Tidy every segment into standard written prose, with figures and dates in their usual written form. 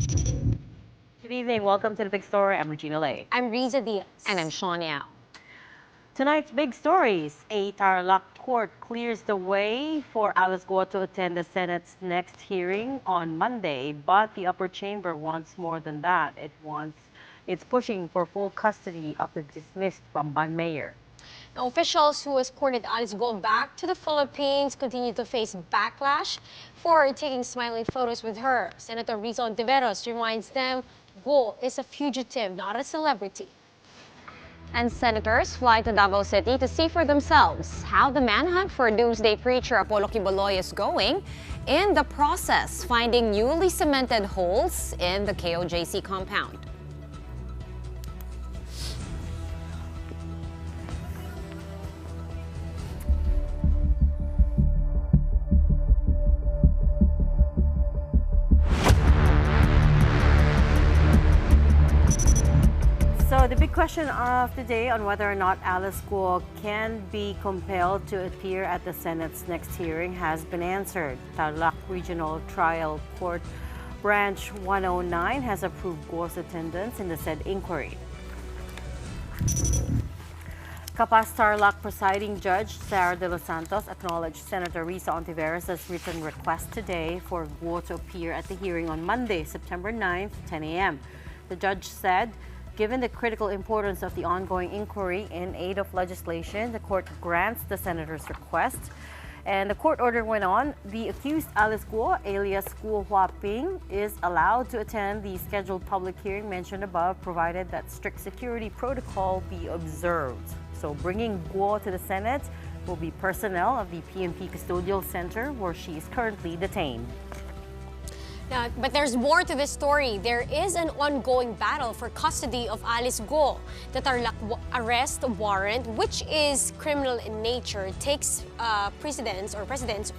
Good evening. Welcome to the big story. I'm Regina Lay. I'm Riza Diaz. And I'm Shawn Yao. Tonight's big stories. A Tarlac court clears the way for Alice Guo to attend the Senate's next hearing on Monday, but the upper chamber wants more than that. It's pushing for full custody of the dismissed Bamban mayor. Now, officials who escorted Alice Guo back to the Philippines continue to face backlash for taking smiling photos with her. Senator Riza Ontiveros reminds them Guo is a fugitive, not a celebrity. And senators fly to Davao City to see for themselves how the manhunt for doomsday preacher Apollo Quiboloy is going. In the process, finding newly cemented holes in the KOJC compound. So the big question of the day on whether or not Alice Guo can be compelled to appear at the Senate's next hearing has been answered. Tarlac Regional Trial Court Branch 109 has approved Guo's attendance in the said inquiry. Capas Tarlac presiding judge Sarah de los Santos acknowledged Senator Riza Ontiveros' written request today for Guo to appear at the hearing on Monday, September 9th, 10 a.m. The judge said, given the critical importance of the ongoing inquiry in aid of legislation, the court grants the senator's request. And the court order went on, the accused Alice Guo, alias Guo Huaping, is allowed to attend the scheduled public hearing mentioned above, provided that strict security protocol be observed. So bringing Guo to the Senate will be personnel of the PNP Custodial Center, where she is currently detained. Now, but there's more to this story. There is an ongoing battle for custody of Alice Guo. The Tarlac arrest warrant, which is criminal in nature, takes precedence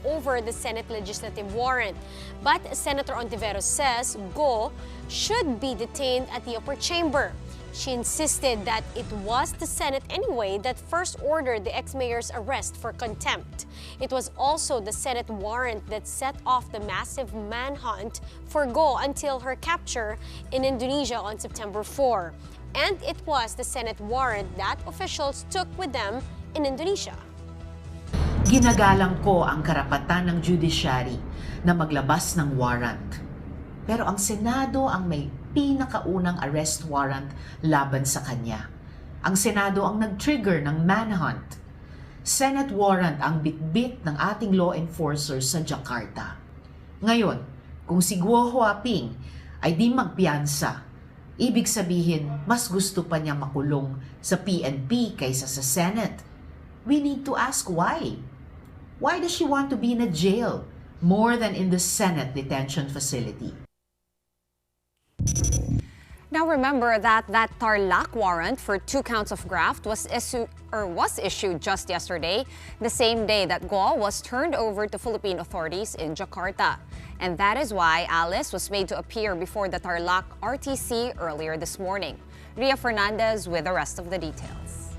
over the Senate legislative warrant. But Senator Ontiveros says Guo should be detained at the upper chamber. She insisted that it was the Senate anyway that first ordered the ex-mayor's arrest for contempt. It was also the Senate warrant that set off the massive manhunt for Guo until her capture in Indonesia on September 4. And it was the Senate warrant that officials took with them in Indonesia. Ginagalang ko ang karapatan ng judiciary na maglabas ng warrant. Pero ang Senado ang may pinakaunang arrest warrant laban sa kanya. Ang Senado ang nag-trigger ng manhunt. Senate warrant ang bitbit ng ating law enforcers sa Jakarta. Ngayon, kung si Guo Huaping ay di magpiyansa, ibig sabihin mas gusto pa niya makulong sa PNP kaysa sa Senate. We need to ask why. Why does she want to be in a jail more than in the Senate detention facility? Now remember that Tarlac warrant for 2 counts of graft was issued just yesterday, the same day that Guo was turned over to Philippine authorities in Jakarta. And that is why Alice was made to appear before the Tarlac RTC earlier this morning. Ria Fernandez with the rest of the details.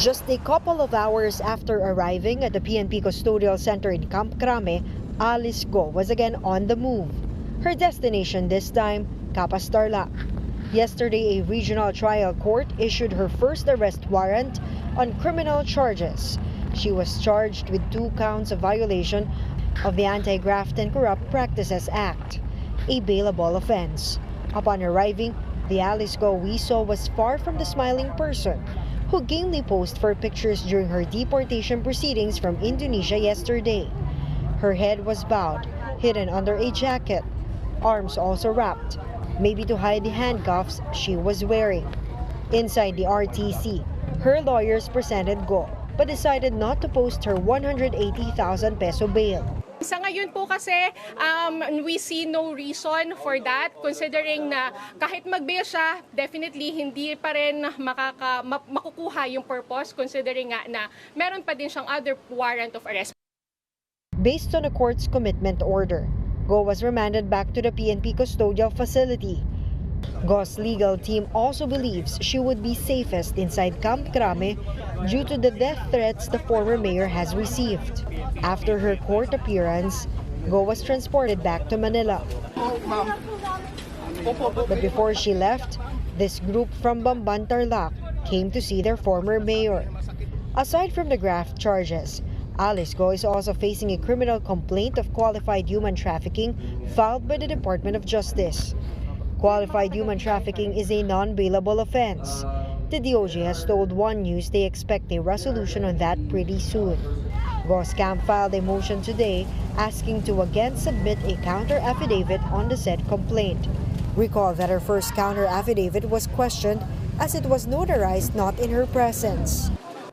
Just a couple of hours after arriving at the PNP Custodial Center in Camp Crame, Alice Guo was again on the move. Her destination this time, Capas Tarlac. Yesterday, a regional trial court issued her first arrest warrant on criminal charges. She was charged with 2 counts of violation of the Anti-Graft and Corrupt Practices Act, a bailable offense. Upon arriving, the Alice Guo we saw was far from the smiling person who gamely posed for pictures during her deportation proceedings from Indonesia yesterday. Her head was bowed, hidden under a jacket, arms also wrapped, maybe to hide the handcuffs she was wearing. Inside the RTC, her lawyers presented Guo but decided not to post her 180,000 peso bail. Sa ngayon po kasi, we see no reason for that, considering na kahit mag-bail siya, definitely hindi pa rin makukuha yung purpose, considering nga na meron pa din siyang other warrant of arrest. Based on the court's commitment order, Guo was remanded back to the PNP custodial facility. Guo's legal team also believes she would be safest inside Camp Crame due to the death threats the former mayor has received. After her court appearance, Guo was transported back to Manila. But before she left, this group from Bamban, Tarlac came to see their former mayor. Aside from the graft charges, Alice Guo is also facing a criminal complaint of qualified human trafficking filed by the Department of Justice. Qualified human trafficking is a non-bailable offense. The DOJ has told One News they expect a resolution on that pretty soon. Guo's camp filed a motion today asking to again submit a counter-affidavit on the said complaint. Recall that her first counter-affidavit was questioned as it was notarized not in her presence.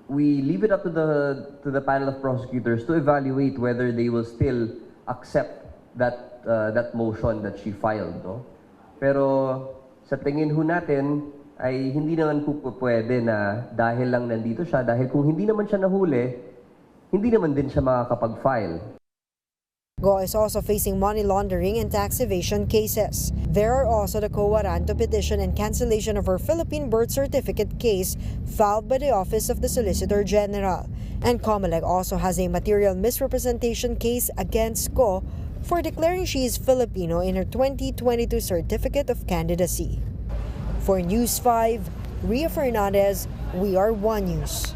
We leave it up to the panel of prosecutors to evaluate whether they will still accept that motion that she filed. No? Pero sa tingin ho natin ay hindi naman po pwede na dahil lang nandito siya, dahil kung hindi naman siya nahuli, hindi naman din siya makakapag-file. Guo is also facing money laundering and tax evasion cases. There are also the quo warranto petition and cancellation of her Philippine birth certificate case filed by the Office of the Solicitor General. And COMELEC also has a material misrepresentation case against Guo for declaring she is Filipino in her 2022 Certificate of Candidacy. For News 5, Ria Fernandez, we are One News.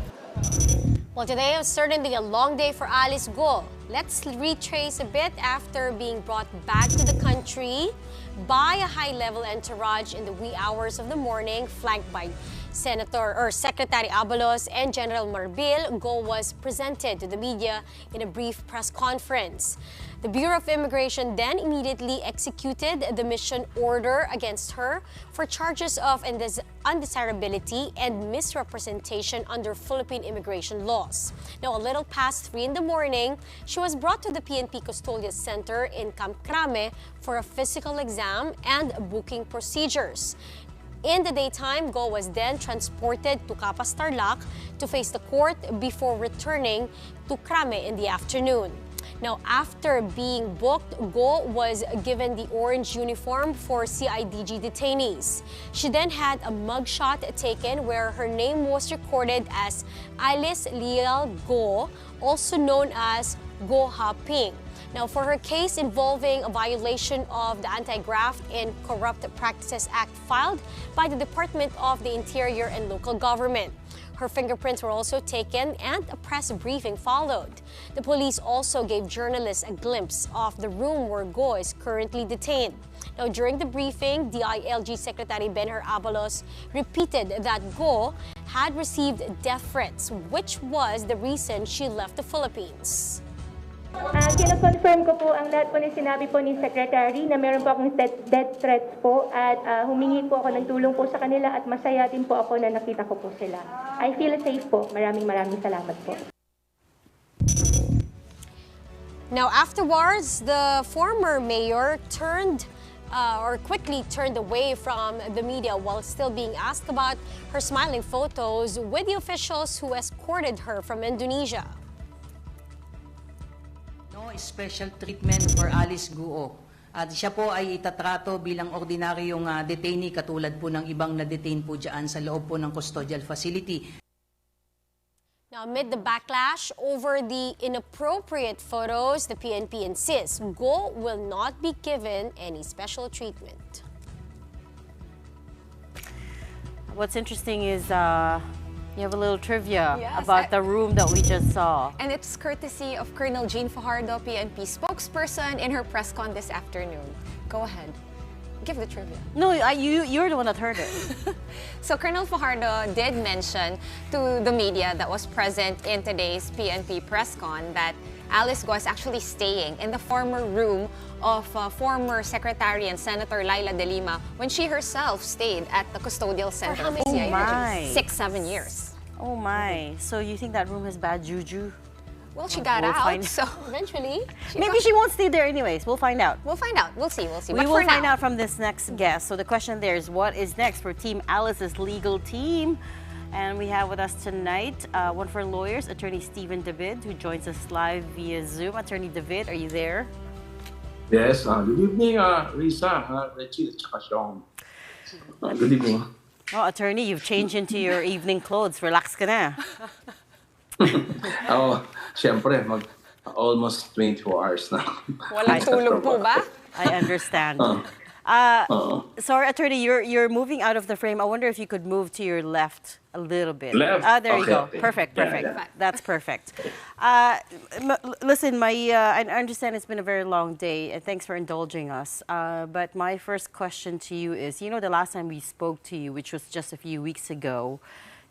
Well, today was certainly a long day for Alice Guo. Let's retrace a bit after being brought back to the country by a high-level entourage in the wee hours of the morning, flanked by Secretary Abalos and General Marbil. Guo was presented to the media in a brief press conference. The Bureau of Immigration then immediately executed the mission order against her for charges of undesirability and misrepresentation under Philippine immigration laws. Now, a little past 3 in the morning, she was brought to the PNP Custodial Center in Camp Crame for a physical exam and booking procedures. In the daytime, Guo was then transported to Capas Tarlac to face the court before returning to Crame in the afternoon. Now, after being booked, Guo was given the orange uniform for CIDG detainees. She then had a mugshot taken where her name was recorded as Alice Guo, also known as Guo Ha-ping. Now, for her case involving a violation of the Anti-Graft and Corrupt Practices Act filed by the Department of the Interior and Local Government. Her fingerprints were also taken and a press briefing followed. The police also gave journalists a glimpse of the room where Guo is currently detained. Now, during the briefing, DILG Secretary Benher Abalos repeated that Guo had received death threats, which was the reason she left the Philippines. Kino-confirm ko po ang lahat po ng sinabi po ni Secretary na meron po akong death threats po at humingi po ako ng tulong po sa kanila at masaya din po ako na nakita ko po sila. I feel safe po. Maraming salamat po. Now, afterwards, the former mayor quickly turned away from the media while still being asked about her smiling photos with the officials who escorted her from Indonesia. Special treatment for Alice Guo. At siya po ay itatrato bilang ordinaryong detainee katulad po ng ibang na-detain po dyan sa loob po ng custodial facility. Now, amid the backlash over the inappropriate photos, the PNP insists Guo will not be given any special treatment. What's interesting is you have a little trivia about the room that we just saw. And it's courtesy of Colonel Jean Fajardo, PNP spokesperson, in her press con this afternoon. Go ahead. Give the trivia. No, you're the one that heard it. So Colonel Fajardo did mention to the media that was present in today's PNP press con that Alice Guo is actually staying in the former room of former Secretary and Senator Laila de Lima when she herself stayed at the Custodial Center for Oh my. 6-7 years. Oh my. So you think that room has bad juju? Well, she got We'll out, find- so Eventually, Maybe she won't stay there anyways. We'll find out. we'll find out. We'll see. We But will for find now, out from this next guest. So the question there is, what is next for Team Alice's legal team? And we have with us tonight one of our lawyers, Attorney Stephen David, who joins us live via Zoom. Attorney David, are you there? Yes, good evening, Risa, Reggie, at Shawn. Good evening. Oh, Attorney, you've changed into your evening clothes. Relax ka na. Siyempre, almost 24 hours now. Walang tulog po ba? I understand. Uh, Sorry, attorney, you're moving out of the frame. I wonder if you could move to your left a little bit. Left? There you Okay, go. okay. Perfect, Yeah, perfect. yeah. That's perfect. Listen, I understand it's been a very long day, and thanks for indulging us. But my first question to you is, the last time we spoke to you, which was just a few weeks ago,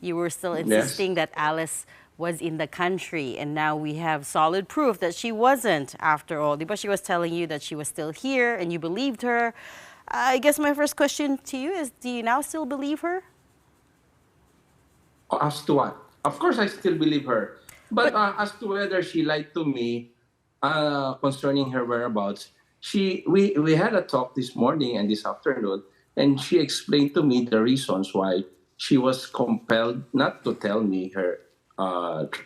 you were still insisting that Alice was in the country, and now we have solid proof that she wasn't after all. But she was telling you that she was still here, and you believed her. I guess my first question to you is, do you now still believe her? As to what? Of course, I still believe her. But as to whether she lied to me concerning her whereabouts, we had a talk this morning and this afternoon, and she explained to me the reasons why she was compelled not to tell me her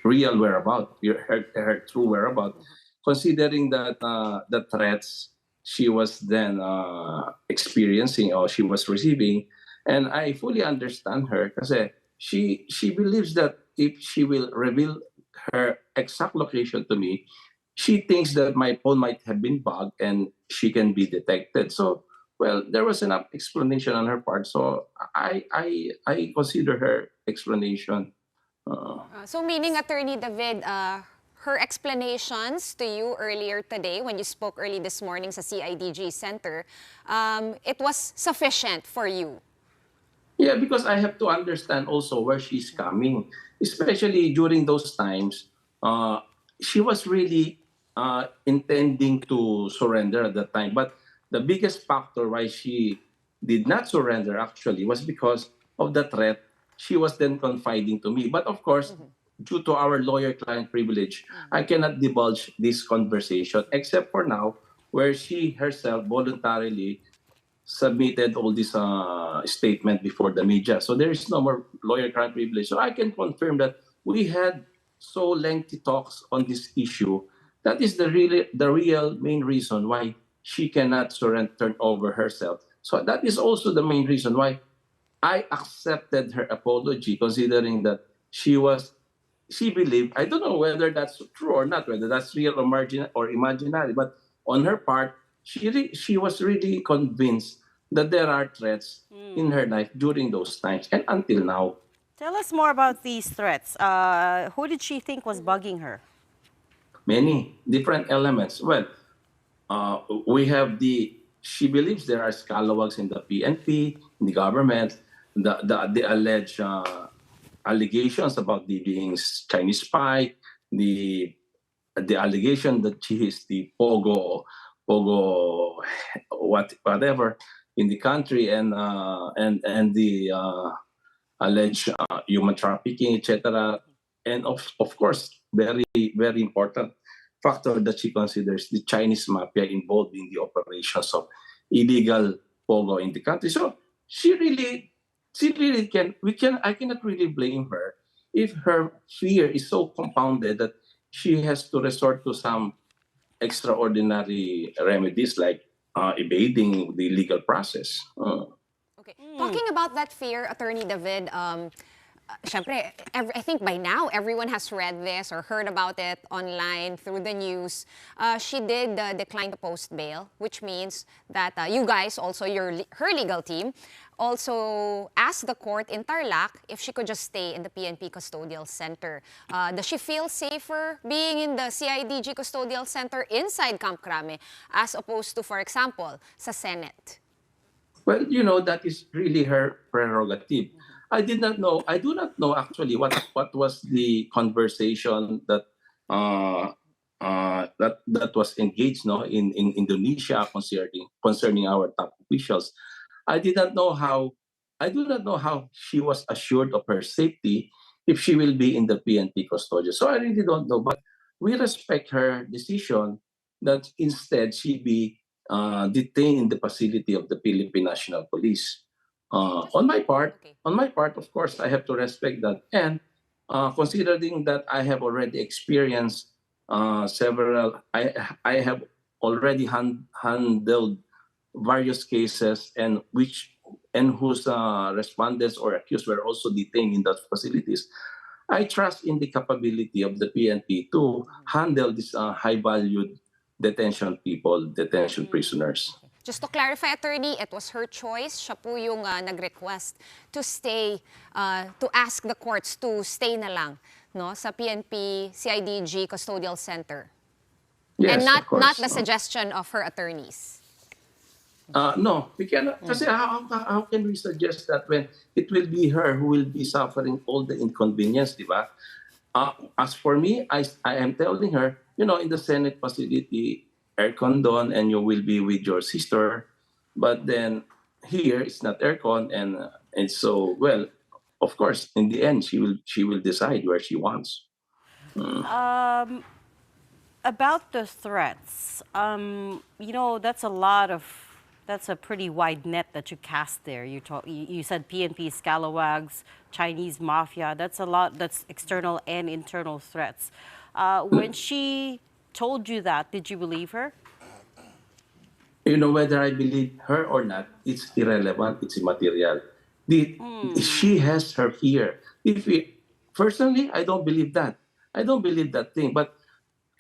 real whereabouts, her true whereabouts, considering that the threats she was then experiencing or she was receiving. And I fully understand her kasi she believes that if she will reveal her exact location to me, she thinks that my phone might have been bugged and she can be detected. So, well, there was enough explanation on her part. So I consider her explanation. So meaning, Attorney David, her explanations to you earlier today when you spoke early this morning sa CIDG Center, it was sufficient for you? Yeah, because I have to understand also where she's coming, especially during those times. She was really intending to surrender at that time. But the biggest factor why she did not surrender actually was because of the threat she was then confiding to me. But of course, due to our lawyer-client privilege, I cannot divulge this conversation except for now, where she herself voluntarily submitted all this statement before the media. So there is no more lawyer-client privilege. So I can confirm that we had so lengthy talks on this issue. That is the real main reason why she cannot surrender, turn over herself. So that is also the main reason why I accepted her apology, considering that she believed, I don't know whether that's true or not, whether that's real or marginal or imaginary, but on her part, she was really convinced that there are threats in her life during those times and until now. Tell us more about these threats. Who did she think was bugging her? Many different elements. Well, she believes there are scalawags in the PNP, in the government, the alleged allegations about the being Chinese spy, the allegation that she is the pogo whatever in the country, and the alleged human trafficking, etc. And of course, very very important factor that she considers the Chinese mafia involved in the operations of illegal pogo in the country. So she really I cannot really blame her if her fear is so compounded that she has to resort to some extraordinary remedies like evading the legal process. Okay. Talking about that fear, Attorney David, syempre, I think by now everyone has read this or heard about it online through the news. She did decline to post bail, which means that you guys, also her legal team, also asked the court in Tarlac if she could just stay in the PNP Custodial Center. Does she feel safer being in the CIDG Custodial Center inside Camp Crame as opposed to, for example, sa Senate? Well, that is really her prerogative. I do not know actually what was the conversation that that was engaged in Indonesia concerning our top officials. I do not know how she was assured of her safety if she will be in the PNP custodial. So I really don't know, but we respect her decision that instead she be detained in the facility of the Philippine National Police. On my part, of course, I have to respect that. And considering that I have already experienced I have already handled various cases and whose respondents or accused were also detained in those facilities. I trust in the capability of the PNP to handle this high-valued detention people, detention prisoners. Just to clarify, attorney, it was her choice. Siya po yung nag-request to stay, to ask the courts to stay na lang, no, sa PNP CIDG Custodial Center. Yes, And not of course. not the suggestion of her attorneys. No, we cannot. Kasi how can we suggest that when it will be her who will be suffering all the inconvenience, di ba? As for me, I am telling her, in the Senate facility, aircon doon, and you will be with your sister. But then here, it's not aircon, and so, well, of course, in the end, she will decide where she wants. About the threats, that's a pretty wide net that you cast there. You said PNP scalawags, Chinese mafia. That's a lot. That's external and internal threats. When she told you that, did you believe her? Whether I believe her or not, it's irrelevant. It's immaterial. She has her fear. Personally, I don't believe that. I don't believe that thing. But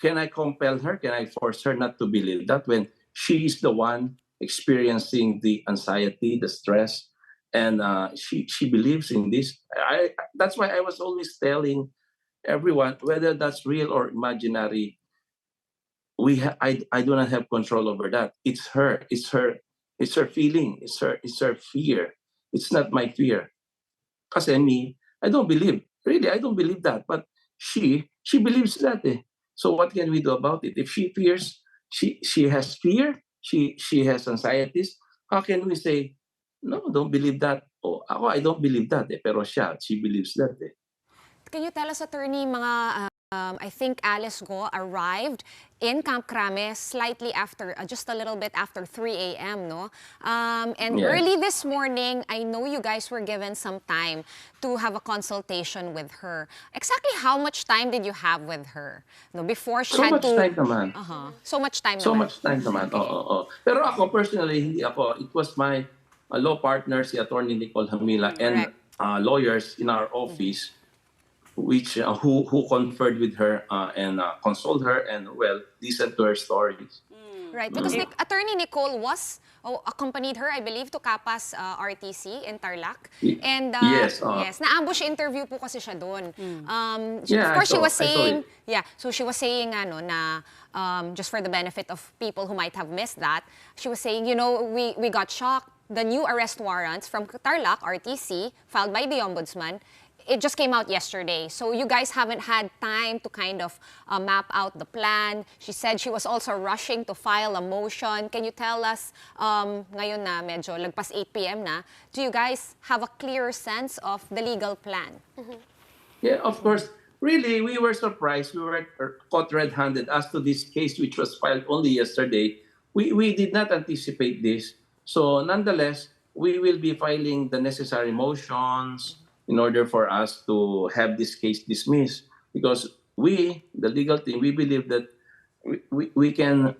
can I compel her? Can I force her not to believe that when she is the one experiencing the anxiety, the stress, and she believes in this? That's why I was always telling everyone, whether that's real or imaginary, I do not have control over that. It's her. It's her feeling. It's her fear. It's not my fear. Kasi me, I don't believe. Really, I don't believe that. But she believes that. So what can we do about it? If she fears, she has fear, she has anxieties, how can we say, no, don't believe that? Oh, ako, I don't believe that. Pero she believes that. Can you tell us, attorney, mga I think Alice Guo arrived in Camp Crame slightly after, just a little bit after 3 a.m., no? And Yes. early this morning, I know you guys were given some time to have a consultation with her. Exactly how much time did you have with her? No, before she So had much to... time naman. So much time So naman. much time naman. Oo. Pero ako, personally, hindi ako. It was my law partner, si Attorney Nicole Hamila, and lawyers in our office, which who conferred with her and consoled her and, well, listened to her stories. Right, because Attorney Nicole accompanied her, I believe, to Kapas RTC in Tarlac. And Yes. na-ambush interview po kasi siya doon. Yeah, of course, she was I saw saying, it. so she was saying na just for the benefit of people who might have missed that, she was saying, we got shocked. The new arrest warrants from Tarlac RTC filed by the Ombudsman, it just came out yesterday. So you guys haven't had time to kind of map out the plan. She said she was also rushing to file a motion. Can you tell us, ngayon na medyo lagpas 8 p.m. na, do you guys have a clearer sense of the legal plan? Yeah, of course. Really, we were surprised. We were caught red-handed as to this case, which was filed only yesterday. We did not anticipate this. So nonetheless, we will be filing the necessary motions in order for us to have this case dismissed, because we, the legal team, we believe that we can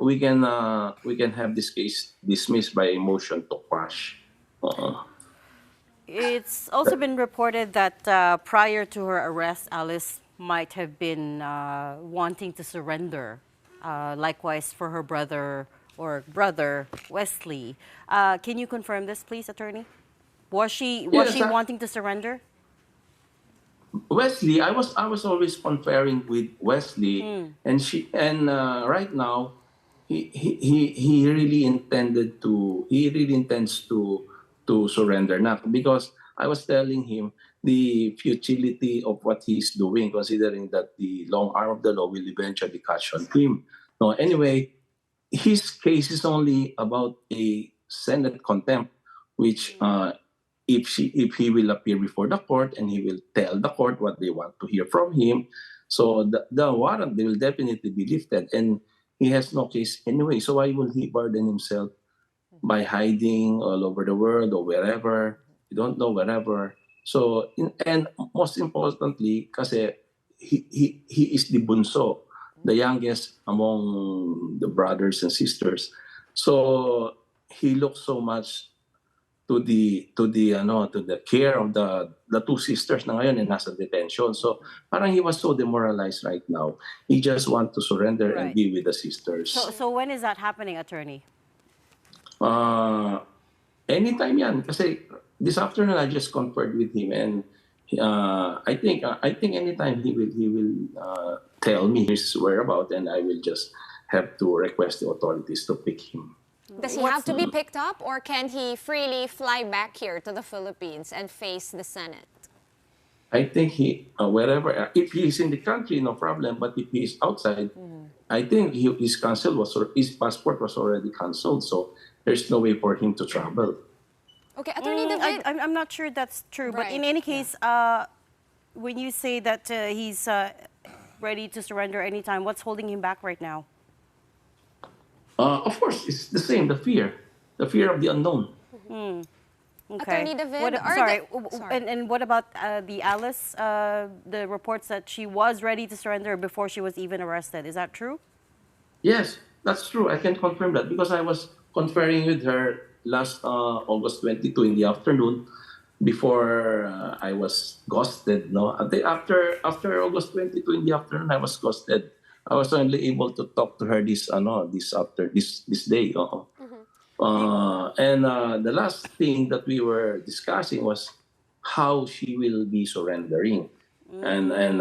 have this case dismissed by a motion to quash. It's also been reported that prior to her arrest, Alice might have been wanting to surrender. Likewise for her brother Wesley. Can you confirm this, please, attorney? Was she wanting to surrender? Wesley, I was always conferring with Wesley, and right now he really intends to surrender now, because I was telling him the futility of what he's doing, considering that the long arm of the law will eventually catch on him. No, anyway, his case is only about a Senate contempt, which if he will appear before the court and he will tell the court what they want to hear from him, so the warrant will definitely be lifted, and he has no case anyway. So why will he burden himself by hiding all over the world or wherever? You don't know, wherever. So and most importantly, kasi he is the bunso, the youngest among the brothers and sisters. So he looks so much to the care of the two sisters na ngayon nasa detention. So parang he was so demoralized right now. He just want to surrender and Right. be with the sisters. So when is that happening, attorney? Anytime yan. Kasi this afternoon I just conferred with him, and I think anytime he will tell me his whereabouts, and I will just have to request the authorities to pick him. Does he have to be picked up, or can he freely fly back here to the Philippines and face the Senate? I think he wherever, if he is in the country, no problem. But if he is outside, I think his passport was already cancelled, so there's no way for him to travel. Okay, Attorney David. I'm not sure that's true, but in Right, any case, when you say that he's ready to surrender anytime, what's holding him back right now? Of course, it's the same. The fear of the unknown. Okay. Attorney David, What, are sorry, the- sorry. And what about the Alice? The reports that she was ready to surrender before she was even arrested. Is that true? Yes, that's true. I can confirm that because I was conferring with her last August 22 in the afternoon before I was ghosted. No, after August 22 in the afternoon, I was ghosted. I was only able to talk to her this day. And the last thing that we were discussing was how she will be surrendering, and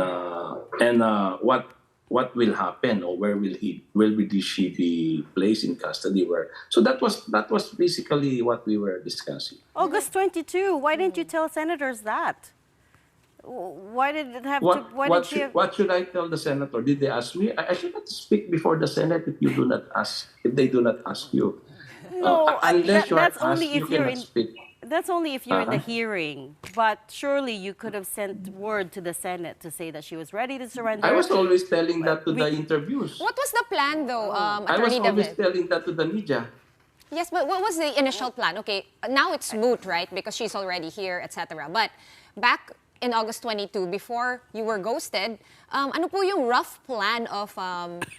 what will happen, or where will she be placed in custody, where. So that was basically what we were discussing. August 22. Why didn't you tell senators that? Why did it have to? Why did she? What should I tell the senator? Did they ask me? I should not speak before the Senate if they do not ask you. No, Unless you are that's asked, only you if you're cannot in. speak. That's only if you're in the hearing. But surely you could have sent word to the Senate to say that she was ready to surrender. I was always telling that to the interviews. What was the plan, though, I was Attorney always David? telling that to the media. Yes, but what was the initial plan? Okay, now it's moot, right? Because she's already here, etc. But back in August 22, before you were ghosted, ano po yung rough plan of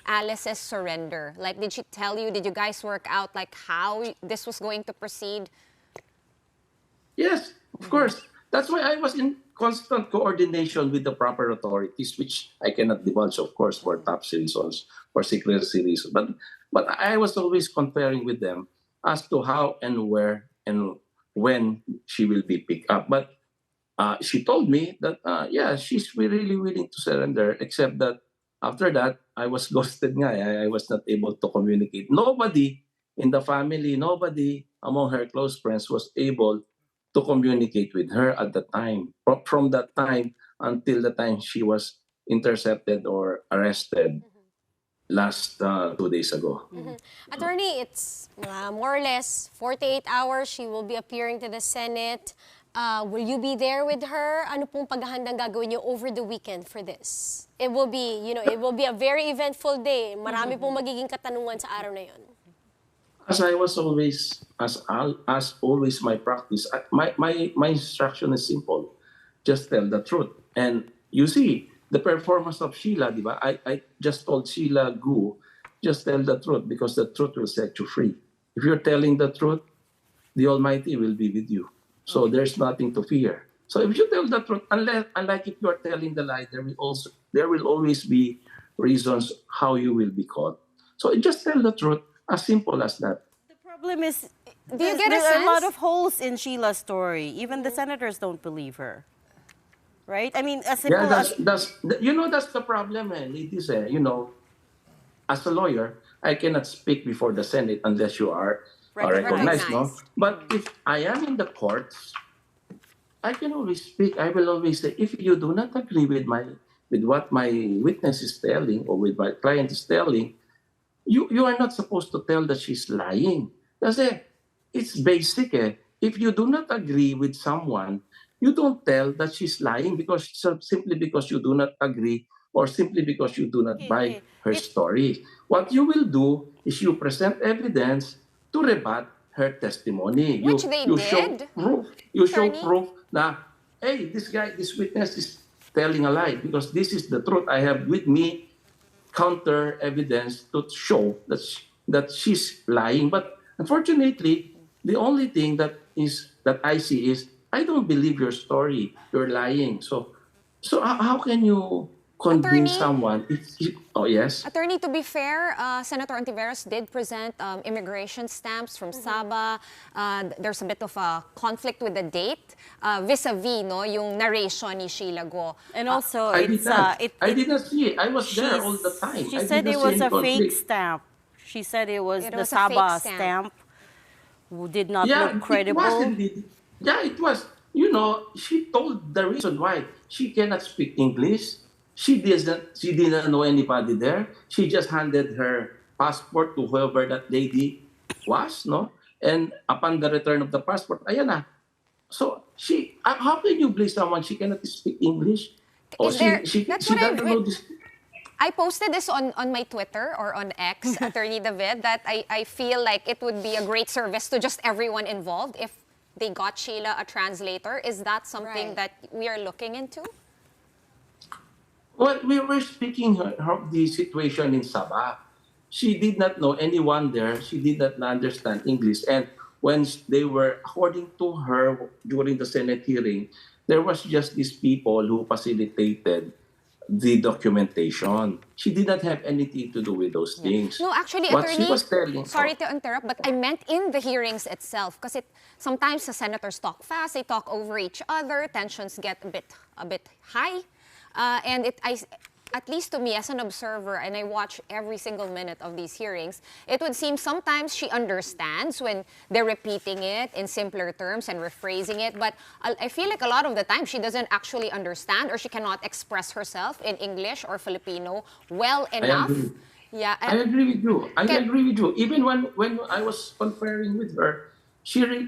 Alice's surrender? Like, did she tell you, did you guys work out like how this was going to proceed? Yes, of course. That's why I was in constant coordination with the proper authorities, which I cannot divulge, of course, for top reasons, for secrecy reasons. But I was always conferring with them as to how and where and when she will be picked up. But she told me that, she's really willing to surrender, except that after that, I was ghosted nga. I was not able to communicate. Nobody in the family, nobody among her close friends was able to communicate with her at the time. From that time until the time she was intercepted or arrested last 2 days ago. Attorney, it's more or less 48 hours. She will be appearing to the Senate. Will you be there with her? Ano pong paghahandang gagawin niyo over the weekend for this? It will be, it will be a very eventful day. Marami pong magiging katanungan sa araw na yon. As I was always, as always my practice, my instruction is simple. Just tell the truth. And you see, the performance of Sheila, di ba? I just told Sheila Guo, just tell the truth because the truth will set you free. If you're telling the truth, the Almighty will be with you. So there's nothing to fear. So if you tell the truth, unlike if you're telling the lie, there will always be reasons how you will be caught. So just tell the truth, as simple as that. The problem is, Do you get a there are a sense? lot of holes in Sheila's story. Even the senators don't believe her. Right? I mean, as simple Yeah, as... that's the problem, ladies. As a lawyer, I cannot speak before the Senate unless you are recognized, no? But if I am in the courts, I can always speak. I will always say, if you do not agree with what my witness is telling or with my client is telling, you are not supposed to tell that she's lying. Kasi it's basic. If you do not agree with someone, you don't tell that she's lying simply because you do not agree or simply because you do not buy her story. What you will do is you present evidence to rebut her testimony. Which they did. You show proof na, hey, this witness is telling a lie because this is the truth. I have with me counter evidence to show that she's lying. But unfortunately, the only thing that is that I see is, I don't believe your story. You're lying. So how can you convince Attorney? someone? Oh, yes. Attorney, to be fair, Senator Ontiveros did present immigration stamps from Sabah. There's a bit of a conflict with the date vis-a-vis no, yung narration ni Sheila Guo. And also, I did not. I it did not see it. I was there all the time. she I said did it not see was any a fake conflict. stamp. She said it was It the was a fake Sabah stamp. stamp. Who did not Yeah, look credible. it was indeed. Yeah, it was. You know, she told the reason why she cannot speak English. She didn't know anybody there. She just handed her passport to whoever that lady was, no? And upon the return of the passport, ayan na. So how can you blame someone she cannot speak English? Or Is there- she that's what doesn't know this. I posted this on my Twitter or on X, Attorney David, that I feel like it would be a great service to just everyone involved if they got Sheila a translator. Is that something that we are looking into? Well, we were speaking of the situation in Sabah. She did not know anyone there. She did not understand English. And when they were, according to her, during the Senate hearing, there was just these people who facilitated the documentation. She did not have anything to do with those things. No, actually, What Attorney, she was telling, sorry to interrupt, but I meant in the hearings itself, because sometimes the senators talk fast, they talk over each other, tensions get a bit high, and at least to me as an observer, and I watch every single minute of these hearings, it would seem sometimes she understands when they're repeating it in simpler terms and rephrasing it, but I feel like a lot of the time she doesn't actually understand or she cannot express herself in English or Filipino well enough. agree. Yeah, I agree with you. I agree with you. Even when I was conferring with her,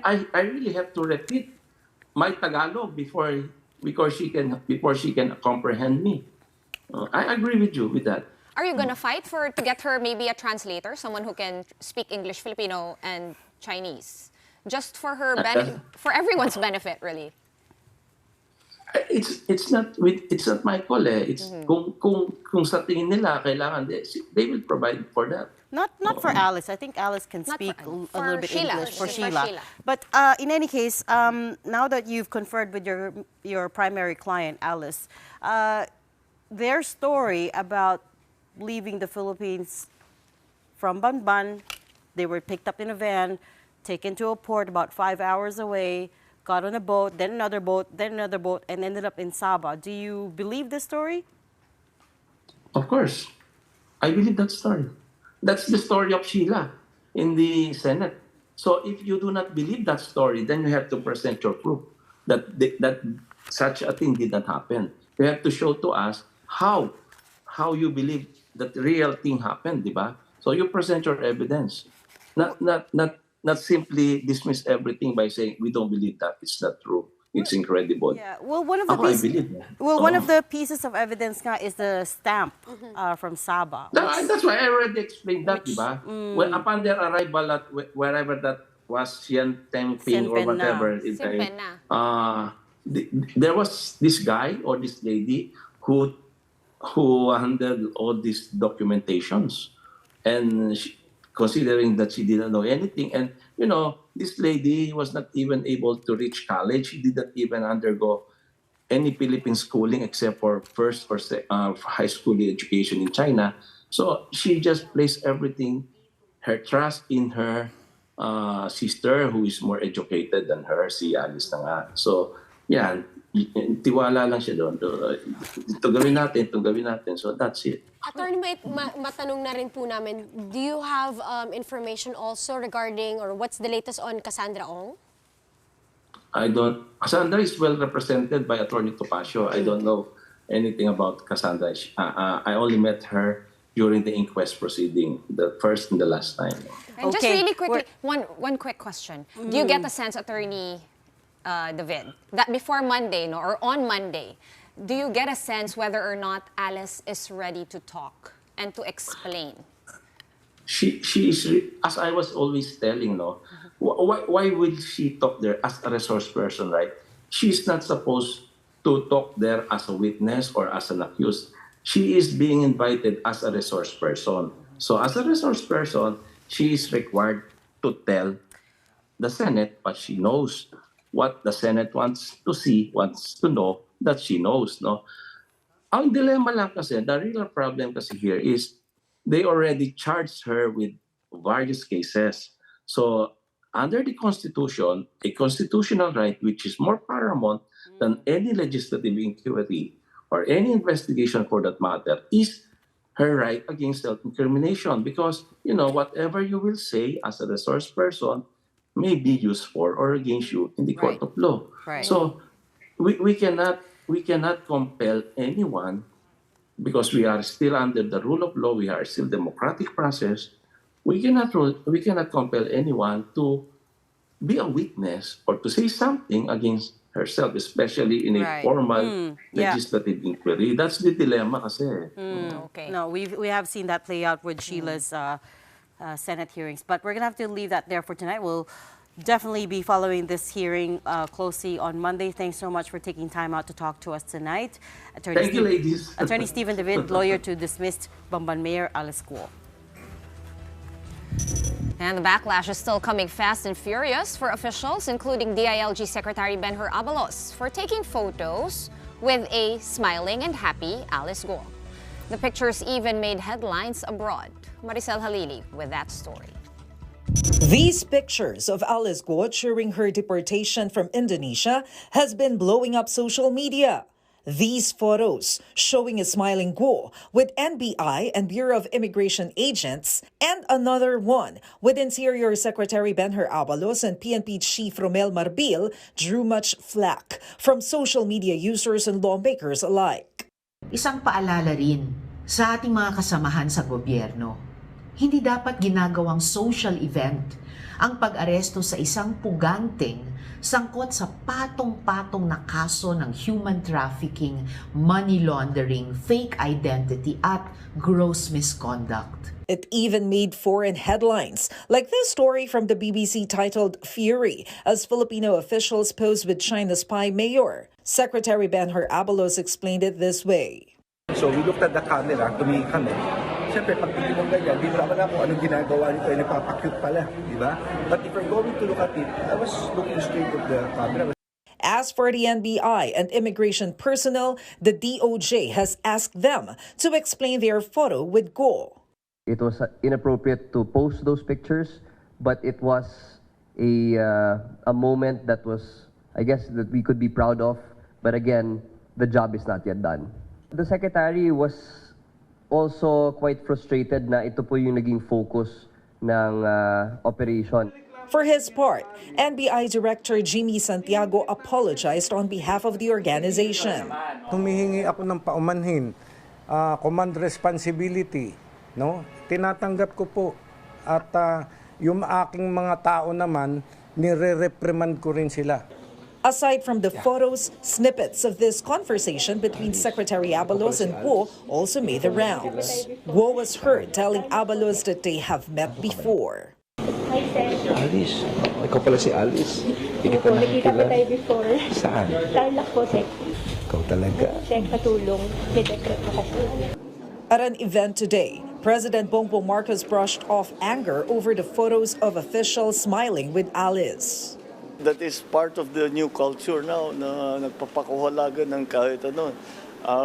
I really have to repeat my Tagalog before she can comprehend me. I agree with you with that. Are you gonna fight to get her maybe a translator, someone who can speak English, Filipino, and Chinese, just for her for everyone's benefit, really? It's not my call eh. It's kung sa tingin nila kailangan they will provide for that. Not for Alice. I think Alice can speak a little bit Sheila. English for For Sheila. Sheila. But in any case, now that you've conferred with your primary client, Alice, their story about leaving the Philippines from Banban, they were picked up in a van, taken to a port about 5 hours away, got on a boat, then another boat, and ended up in Sabah. Do you believe this story? Of course, I believe that story. That's the story of Sheila in the Senate. So if you do not believe that story, then you have to present your proof that such a thing did not happen. You have to show to us how you believe that the real thing happened, di ba? So you present your evidence, not simply dismiss everything by saying we don't believe that it's not true. It's incredible. Yeah. Well, one of the I believe that. one of the pieces of evidence nga is the stamp from Sabah. That's why I already explained that, di ba? When upon their arrival at wherever that was, Sian Temping or whatever, there was this guy or this lady who handled all these documentations, and considering that she didn't know anything, and this lady was not even able to reach college. She did not even undergo any Philippine schooling except for first or high school education in China. So she just placed everything, her trust in her sister who is more educated than her, si Alice na nga. So, yan, tiwala lang siya doon. Ito gawin natin. So that's it. Attorney, matanong na rin po namin, do you have information also regarding or what's the latest on Cassandra Ong? Cassandra is well represented by Attorney Topacio. I don't know anything about Cassandra. I only met her during the inquest proceeding, the first and the last time. And just really quickly, one quick question. Do you get a sense, Attorney David, that before Monday, or on Monday, do you get a sense whether or not Alice is ready to talk and to explain? She is, as I was always telling, why will she talk there as a resource person, right? She's not supposed to talk there as a witness or as an accused. She is being invited as a resource person. So as a resource person, she is required to tell the Senate what she knows. what the Senate wants to see, wants to know, that she knows, no? Ang dilemma lang kasi, the real problem kasi here is they already charged her with various cases. So, under the Constitution, a constitutional right which is more paramount than any legislative inquiry or any investigation for that matter is her right against self-incrimination, because, you know, whatever you will say as a resource person may be used for or against you in the court of law. Right. So we cannot compel anyone, because we are still under the rule of law, we are still democratic process. We cannot compel anyone to be a witness or to say something against herself, especially in a formal legislative inquiry. That's the dilemma kasi. Okay. No, we have seen that play out with Sheila's Senate hearings, but we're gonna have to leave that there for tonight. We'll definitely be following this hearing closely on Monday. Thanks so much for taking time out to talk to us tonight. Thank you, ladies. Attorney Stephen David, lawyer to dismissed Bamban Mayor Alice Guo. And the backlash is still coming fast and furious for officials, including DILG Secretary Benhur Abalos, for taking photos with a smiling and happy Alice Guo. The pictures even made headlines abroad. Maricel Halili with that story. These pictures of Alice Guo during her deportation from Indonesia has been blowing up social media. These photos showing a smiling Guo with NBI and Bureau of Immigration agents, and another one with Interior Secretary Benhur Abalos and PNP Chief Romel Marbil drew much flack from social media users and lawmakers alike. Isang paalala rin sa ating mga kasamahan sa gobyerno. Hindi dapat ginagawang social event ang pag-aresto sa isang puganteng sangkot sa patong-patong na kaso ng human trafficking, money laundering, fake identity at gross misconduct. It even made foreign headlines, like this story from the BBC titled Fury, as Filipino officials pose with China's spy mayor. Secretary Benhur Abalos explained it this way. So we looked at the camera, tumingin kami. Siyempre, pag tingin mong ganyan, di mo naman kung anong ginagawa nito, ay nagpapakyut pala, di ba? But if you're going to look at it, I was looking straight at the camera. As for the NBI and immigration personnel, the DOJ has asked them to explain their photo with Guo. It was inappropriate to post those pictures, but it was a moment that was, I guess, that we could be proud of. But again, the job is not yet done. The secretary was also quite frustrated na ito po yung naging focus ng operation. For his part, NBI Director Jimmy Santiago apologized on behalf of the organization. Humihingi ako ng paumanhin, command responsibility, no? Tinatanggap ko po, at yung aking mga tao naman, nire-reprimand ko rin sila. Aside from the photos, snippets of this conversation between Secretary Abalos and Guo also made the rounds. Guo was heard telling Abalos that they have met before. Hi, Sir. Alice, ikaw pala si Alice. Hindi Opo, nakita po tayo before. Saan? Tarlac po, Sir. Ikaw talaga. Sir, katulong. Didekret po kasi. At an event today, President Bongbong Marcos brushed off anger over the photos of officials smiling with Alice. That is part of the new culture now na nagpapakuhalagan ng kahit ano.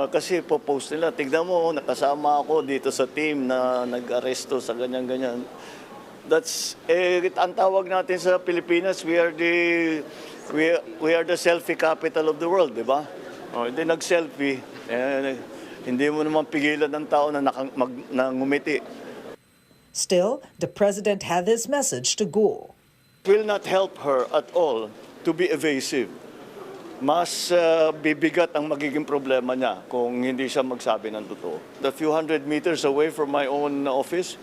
Kasi po-post nila, tignan mo, nakasama ako dito sa team na nag-aresto sa ganyan-ganyan. That's, ang tawag natin sa Pilipinas, we are the selfie capital of the world, di ba? Hindi nag-selfie, hindi mo naman pigilan ng tao na ngumiti. Still, the president had this message to Guo. Will not help her at all to be evasive. Mas bibigat ang magiging problema niya kung hindi siya magsabi ng totoo. The few hundred meters away from my own office,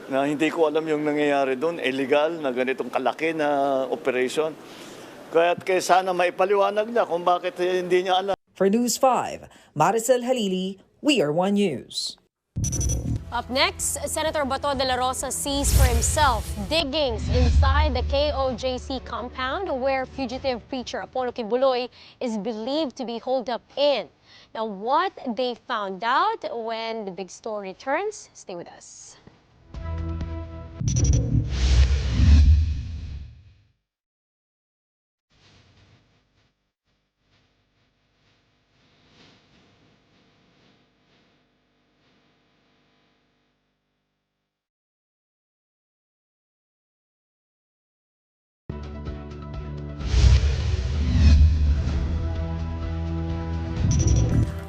na hindi ko alam yung nangyayari doon, illegal na ganitong kalaki na operation. Kaya sana maipaliwanag niya kung bakit hindi niya alam. For News 5, Maricel Halili, We Are One News. Up next, Senator Bato de la Rosa sees for himself diggings inside the KOJC compound where fugitive preacher Apollo Kibuloy is believed to be holed up in. Now, what they found out when the big story returns, stay with us.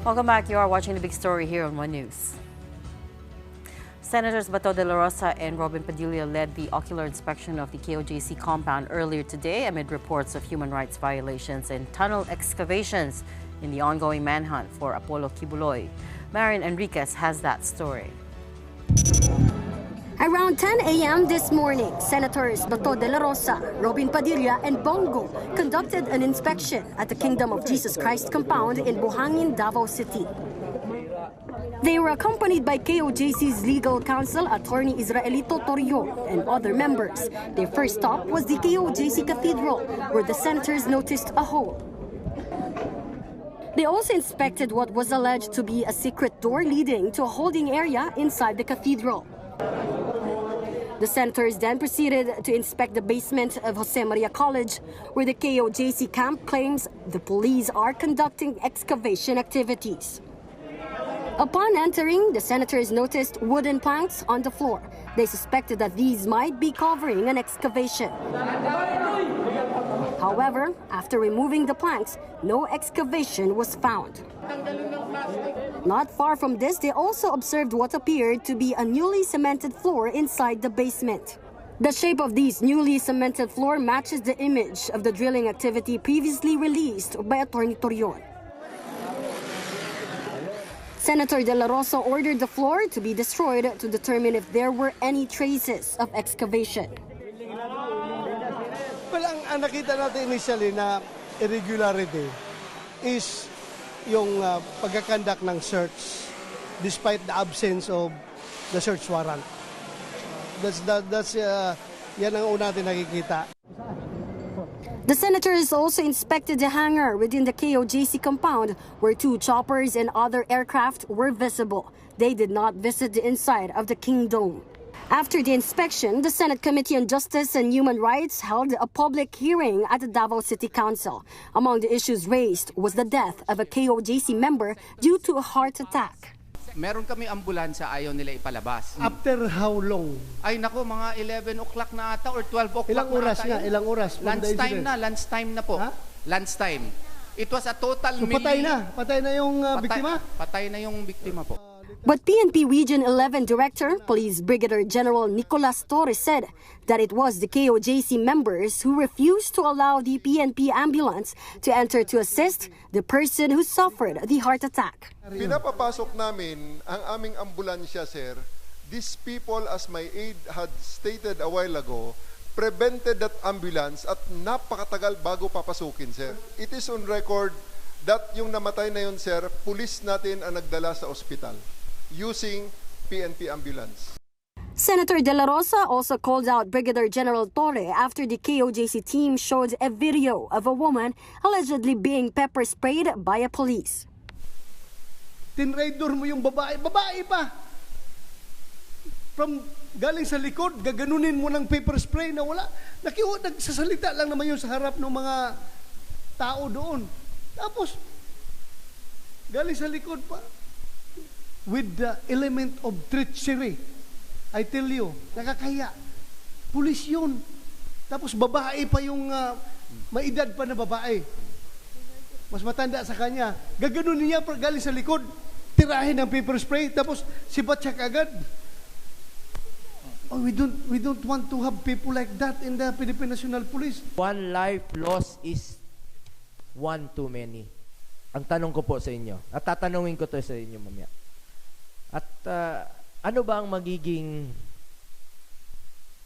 Welcome back. You are watching the big story here on One News. Senators Bato de la Rosa and Robin Padilla led the ocular inspection of the KOJC compound earlier today amid reports of human rights violations and tunnel excavations in the ongoing manhunt for Apollo Kibuloy. Marian Enriquez has that story. Around 10 a.m. this morning, Senators Bato de la Rosa, Robin Padilla, and Bongo conducted an inspection at the Kingdom of Jesus Christ compound in Buhangin, Davao City. They were accompanied by KOJC's legal counsel, Attorney Israelito Torrio, and other members. Their first stop was the KOJC Cathedral, where the senators noticed a hole. They also inspected what was alleged to be a secret door leading to a holding area inside the cathedral. The senators then proceeded to inspect the basement of Jose Maria College, where the KOJC camp claims the police are conducting excavation activities. Upon entering, the senators noticed wooden planks on the floor. They suspected that these might be covering an excavation. However, after removing the planks, no excavation was found. Not far from this, they also observed what appeared to be a newly cemented floor inside the basement. The shape of this newly cemented floor matches the image of the drilling activity previously released by Attorney Torrio. Senator De La Rosa ordered the floor to be destroyed to determine if there were any traces of excavation. Well, ang nakita natin initially na irregularity is yung pagkakandak ng search despite the absence of the search warrant. Yan ang una natin nakikita. The senators also inspected the hangar within the KOJC compound where 2 choppers and other aircraft were visible. They did not visit the inside of the King Dome. After the inspection, the Senate Committee on Justice and Human Rights held a public hearing at the Davao City Council. Among the issues raised was the death of a KOJC member due to a heart attack. Meron kami ambulansya, ayaw nila ipalabas. After how long? Ay nako, mga 11 o'clock na ata or 12 o'clock Ilang oras na ata. Ilang oras? Lunchtime na po. Ha? Lunchtime. It was a total so, patay na yung biktima? Patay na yung biktima po. But PNP Region 11 Director, Police Brigadier General Nicolas Torres said that it was the KOJC members who refused to allow the PNP ambulance to enter to assist the person who suffered the heart attack. Pinapapasok namin ang aming ambulansya, sir. These people, as my aide had stated a while ago, prevented that ambulance at napakatagal bago papasukin, sir. It is on record that yung namatay na yun, sir, pulis natin ang nagdala sa ospital using PNP ambulance. Senator De La Rosa also called out Brigadier General Torre after the KOJC team showed a video of a woman allegedly being pepper sprayed by a police. Tinraidor mo yung babae pa! From galing sa likod, gaganunin mo ng pepper spray na wala. Nagsasalita lang naman yun sa harap ng mga tao doon. Tapos, galing sa likod pa. With the element of treachery. I tell you, nakakaya. Pulis yun. Tapos babae pa yung may edad pa na babae. Mas matanda sa kanya. Gaganunin niya galing sa likod. Tirahin ng pepper spray. Tapos sipat siya kagad. Oh, we don't want to have people like that in the Philippine National Police. One life lost is one too many. Ang tanong ko po sa inyo, at tatanungin ko to sa inyo mamaya. At ano ba ang magiging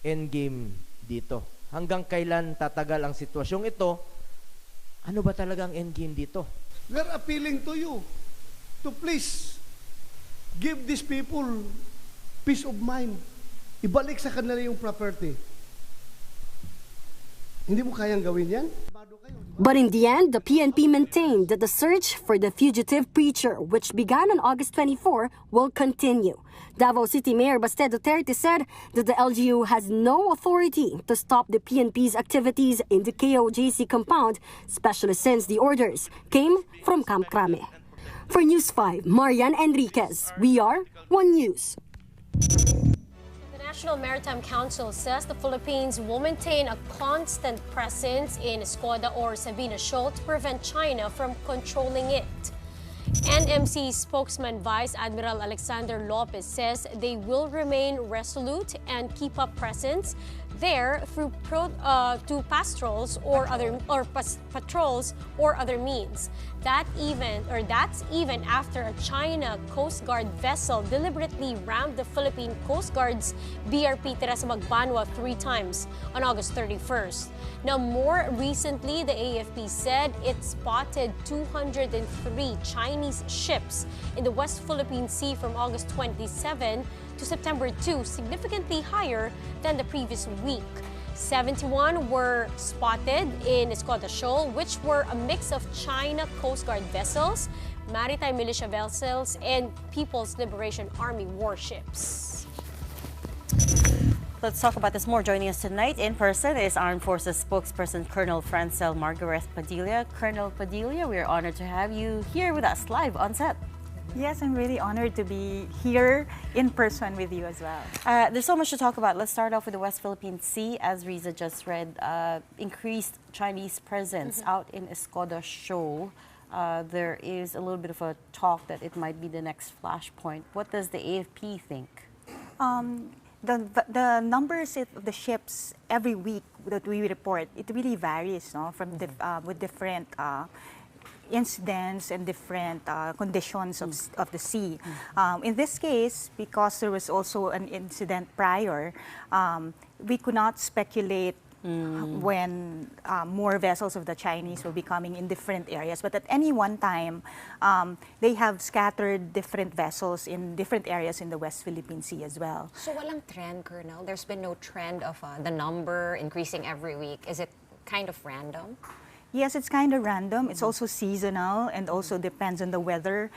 endgame dito? Hanggang kailan tatagal ang sitwasyong ito? Ano ba talaga ang endgame dito? We're appealing to you to please give these people peace of mind. Ibalik sa kanila yung property. Hindi mo kayang gawin yan? But in the end, the PNP maintained that the search for the fugitive preacher, which began on August 24, will continue. Davao City Mayor Baste Duterte said that the LGU has no authority to stop the PNP's activities in the KOJC compound, especially since the orders came from Camp Crame. For News 5, Marian Enriquez, we are One News. The National Maritime Council says the Philippines will maintain a constant presence in Escoda or Sabina Shoal to prevent China from controlling it. NMC spokesman Vice Admiral Alexander Lopez says they will remain resolute and keep up presence there through patrols or other means. That's even after a China Coast Guard vessel deliberately rammed the Philippine Coast Guard's BRP Teresa Magbanwa 3 times on August 31st. Now, more recently, the AFP said it spotted 203 Chinese ships in the West Philippine Sea from August 27 to September 2, significantly higher than the previous week. 71 were spotted in Escoda Shoal, which were a mix of China Coast Guard vessels, maritime militia vessels, and People's Liberation Army warships. Let's talk about this more. Joining us tonight in person is Armed Forces spokesperson Colonel Francel Margaret Padilla. Colonel Padilla, we are honored to have you here with us live on set. Yes, I'm really honored to be here in person with you as well. There's so much to talk about. Let's start off with the West Philippine Sea. As Riza just read, increased Chinese presence out in Escoda Shoal. There is a little bit of a talk that it might be the next flashpoint. What does the AFP think? The numbers of the ships every week that we report, it really varies, no? From with different incidents and different conditions of the sea. In this case, because there was also an incident prior, we could not speculate when more vessels of the Chinese will be coming in different areas. But at any one time, they have scattered different vessels in different areas in the West Philippine Sea as well. So walang trend, Colonel? There's been no trend of the number increasing every week. Is it kind of random? Yes, it's kind of random. It's also seasonal and also depends on the weather.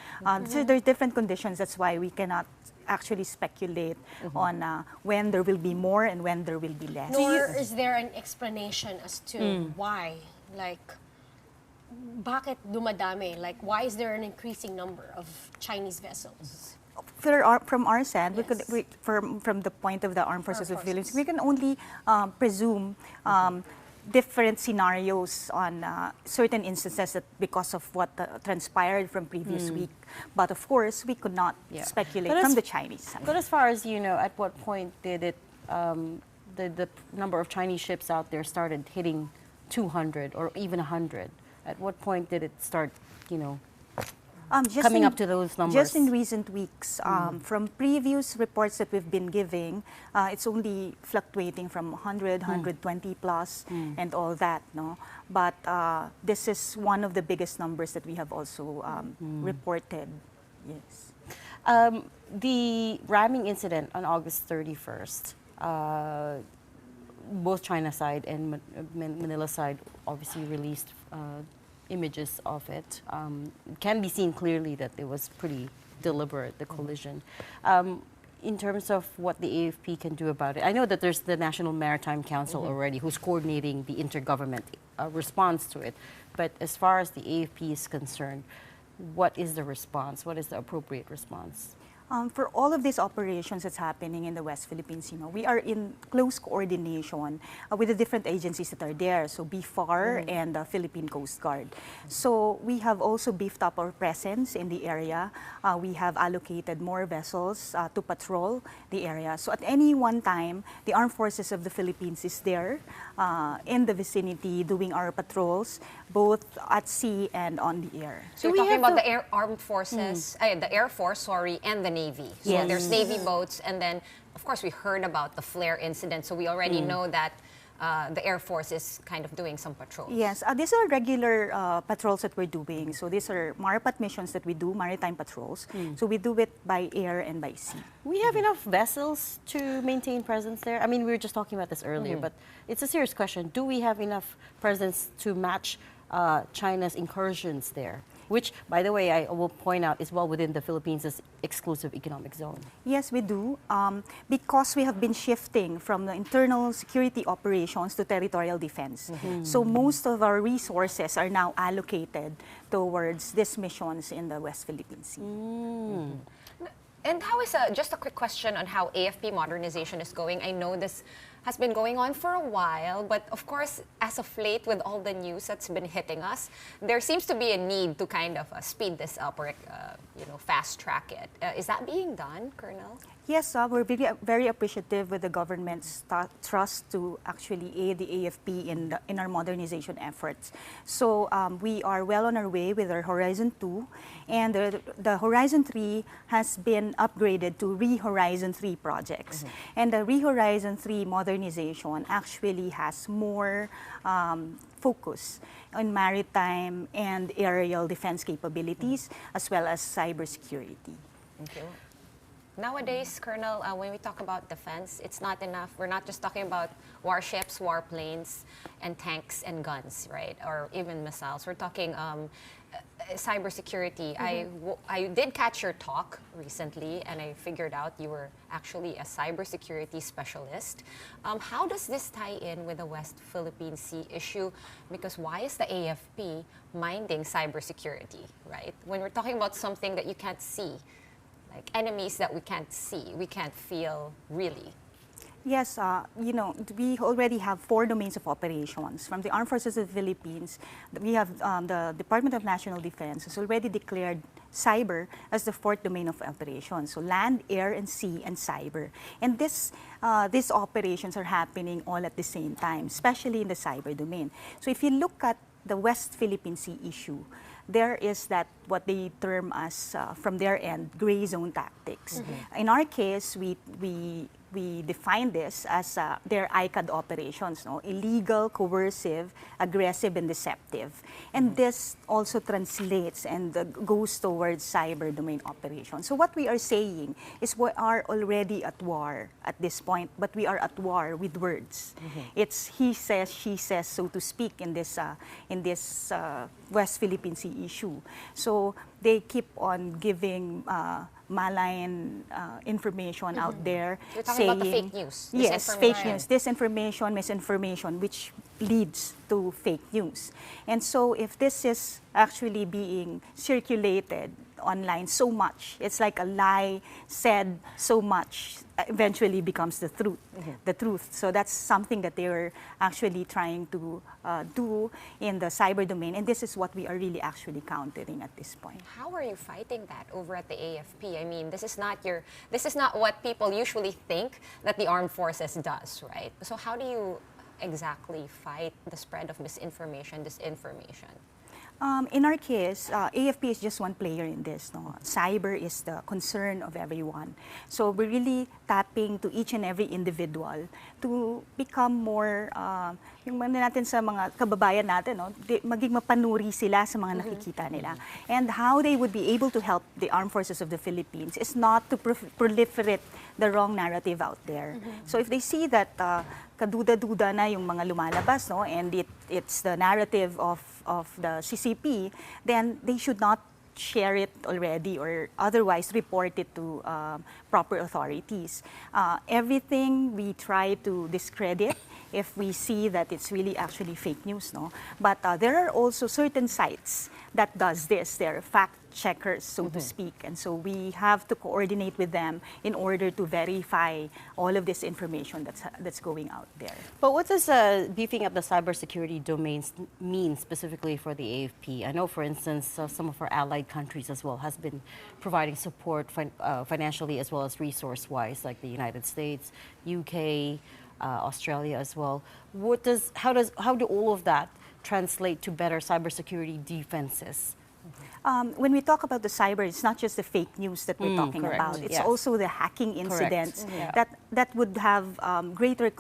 So there's different conditions. That's why we cannot actually speculate on when there will be more and when there will be less. Nor is there an explanation as to why. Like, bakit dumadami? Like, why is there an increasing number of Chinese vessels? From our side, from the point of the Armed Forces of the Philippines, we can only presume different scenarios on certain instances that because of what transpired from previous week. But of course, we could not speculate from the Chinese side. But as far as you know, at what point did it, the number of Chinese ships out there started hitting 200 or even 100? At what point did it start, coming up to those numbers? Just in recent weeks, from previous reports that we've been giving, it's only fluctuating from 100, 120 plus, and all that, no? But this is one of the biggest numbers that we have also reported. Yes. The ramming incident on August 31st, both China side and Manila side obviously released images of it. It can be seen clearly that it was pretty deliberate, the collision. In terms of what the AFP can do about it, I know that there's the National Maritime Council already who's coordinating the intergovernment response to it. But as far as the AFP is concerned, what is the response? What is the appropriate response? For all of these operations that's happening in the West Philippine Sea, we are in close coordination with the different agencies that are there, so BFAR and the Philippine Coast Guard. So we have also beefed up our presence in the area. We have allocated more vessels to patrol the area. So at any one time, the Armed Forces of the Philippines is there in the vicinity doing our patrols, both at sea and on the air. So you're talking about the Armed Forces, the Air Force, and the Navy. So there's Navy boats, and then, of course, we heard about the flare incident, so we already know that the Air Force is kind of doing some patrols. Yes, these are regular patrols that we're doing. So these are MARPAT missions that we do, maritime patrols. So we do it by air and by sea. We have enough vessels to maintain presence there? I mean, we were just talking about this earlier, but it's a serious question. Do we have enough presence to match China's incursions there? Which, by the way, I will point out is well within the Philippines' exclusive economic zone. Yes, we do. Because we have been shifting from the internal security operations to territorial defense. So most of our resources are now allocated towards these missions in the West Philippine Sea. And how is, just a quick question on how AFP modernization is going. I know this has been going on for a while, but of course, as of late, with all the news that's been hitting us, there seems to be a need to kind of speed this up or, fast track it. Is that being done, Colonel? Yes, we're very appreciative with the government's trust to actually aid the AFP in our modernization efforts. So we are well on our way with our Horizon 2, and the Horizon 3 has been upgraded to Re-Horizon 3 projects. And the Re-Horizon 3 modernization actually has more focus on maritime and aerial defense capabilities, as well as cybersecurity. Thank you. Nowadays, Colonel, when we talk about defense, it's not enough. We're not just talking about warships, warplanes, and tanks and guns, right? Or even missiles. We're talking cybersecurity. I did catch your talk recently, and I figured out you were actually a cybersecurity specialist. How does this tie in with the West Philippine Sea issue? Because why is the AFP minding cybersecurity, right? When we're talking about something that you can't see, like enemies that we can't see, we can't feel really. Yes, we already have 4 domains of operations. From the Armed Forces of the Philippines, we have the Department of National Defense has already declared cyber as the 4th domain of operations. So land, air, and sea, and cyber. And these operations are happening all at the same time, especially in the cyber domain. So if you look at the West Philippine Sea issue, there is that what they term as, from their end, gray zone tactics. In our case, we define this as their ICAD operations, illegal, coercive, aggressive, and deceptive. And this also translates and goes towards cyber domain operations. So what we are saying is we are already at war at this point, but we are at war with words. It's he says, she says, so to speak, in this West Philippine Sea issue. So they keep on giving malign information out there. You're talking saying, about the fake news. Yes, fake news, disinformation, misinformation, which leads to fake news. And so if this is actually being circulated online so much, it's like a lie said so much, eventually becomes the truth. The truth. So that's something that they were actually trying to do in the cyber domain, and this is what we are really actually countering at this point. How are you fighting that over at the AFP? I mean, this is not what people usually think that the armed forces does, right? So how do you exactly fight the spread of misinformation, disinformation? In our case, AFP is just one player in this. Cyber is the concern of everyone. So we're really tapping to each and every individual to become more, yung natin sa mga kababayan natin, maging mapanuri sila sa mga nakikita nila. And how they would be able to help the Armed Forces of the Philippines is not to proliferate the wrong narrative out there. So if they see that kaduda-duda na yung mga lumalabas, and it's the narrative of the CCP, then they should not share it already or otherwise report it to proper authorities. Everything we try to discredit if we see that it's really actually fake news, But there are also certain sites that does this. They're fact checkers, so to speak. And so we have to coordinate with them in order to verify all of this information that's going out there. But what does beefing up the cybersecurity domains mean specifically for the AFP? I know, for instance, some of our allied countries as well has been providing support financially as well as resource-wise, like the United States, UK, Australia as well. How do all of that translate to better cybersecurity defenses? When we talk about the cyber, it's not just the fake news that we're talking about. It's also the hacking incidents that would have greater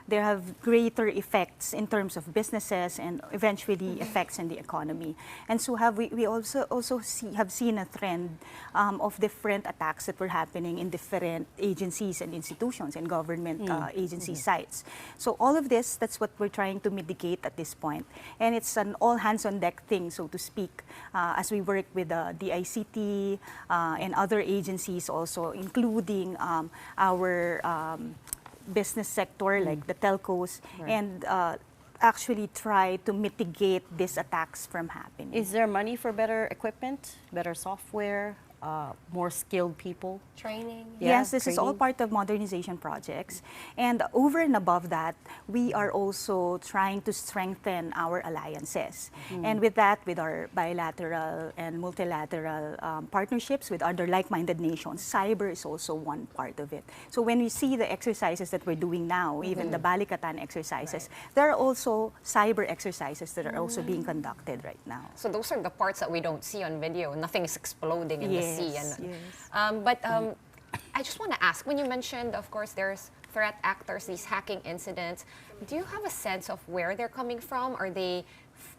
there have greater effects in terms of businesses and eventually effects in the economy. And so we also have seen a trend of different attacks that were happening in different agencies and institutions and government agency sites. So all of this, that's what we're trying to mitigate at this point. And it's an all hands on deck thing, so to speak, as we work with the DICT and other agencies also, including our business sector like the telcos, and actually try to mitigate these attacks from happening. Is there money for better equipment, better software, more skilled people? Training? Yes, this is all training. part of modernization projects. And over and above that, we are also trying to strengthen our alliances. And with that, with our bilateral and multilateral partnerships with other like-minded nations, cyber is also one part of it. So when we see the exercises that we're doing now, even the Balikatan exercises, there are also cyber exercises that are also being conducted right now. So those are the parts that we don't see on video. Nothing is exploding in the sea. And, Yes. I just want to ask, when you mentioned, of course, there's threat actors, these hacking incidents, do you have a sense of where they're coming from? Are they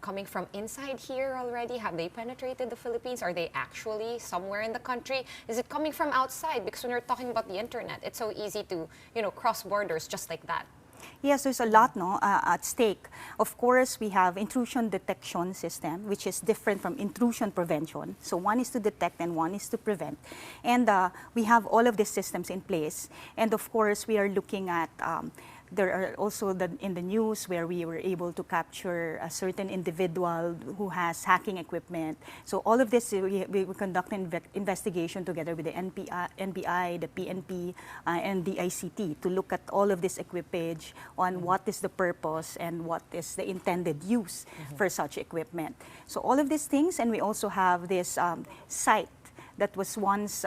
coming from inside here already? Have they penetrated the Philippines? Are they actually somewhere in the country? Is it coming from outside? Because when you're talking about the internet, it's so easy to, cross borders just like that. Yes, there's a lot at stake. Of course, we have intrusion detection system, which is different from intrusion prevention. So one is to detect and one is to prevent. And we have all of these systems in place. And of course, we are looking at there are also in the news where we were able to capture a certain individual who has hacking equipment. So all of this, we conduct an investigation together with the NBI, the PNP, and the ICT to look at all of this equipage on what is the purpose and what is the intended use for such equipment. So all of these things, and we also have this site that was once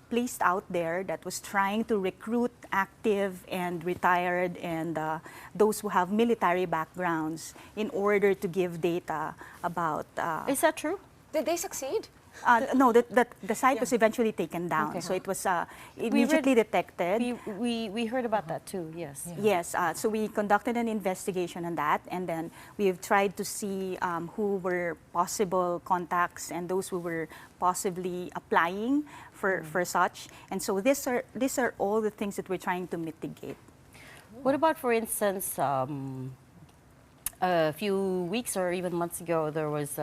placed out there that was trying to recruit active and retired and those who have military backgrounds in order to give data about... Is that true? Did they succeed? No, the site was eventually taken down. Okay. So it was immediately detected. We heard about that too, yes. Yes, so we conducted an investigation on that, and then we've tried to see who were possible contacts and those who were possibly applying for such. And so these are all the things that we're trying to mitigate. What about, for instance, a few weeks or even months ago, there was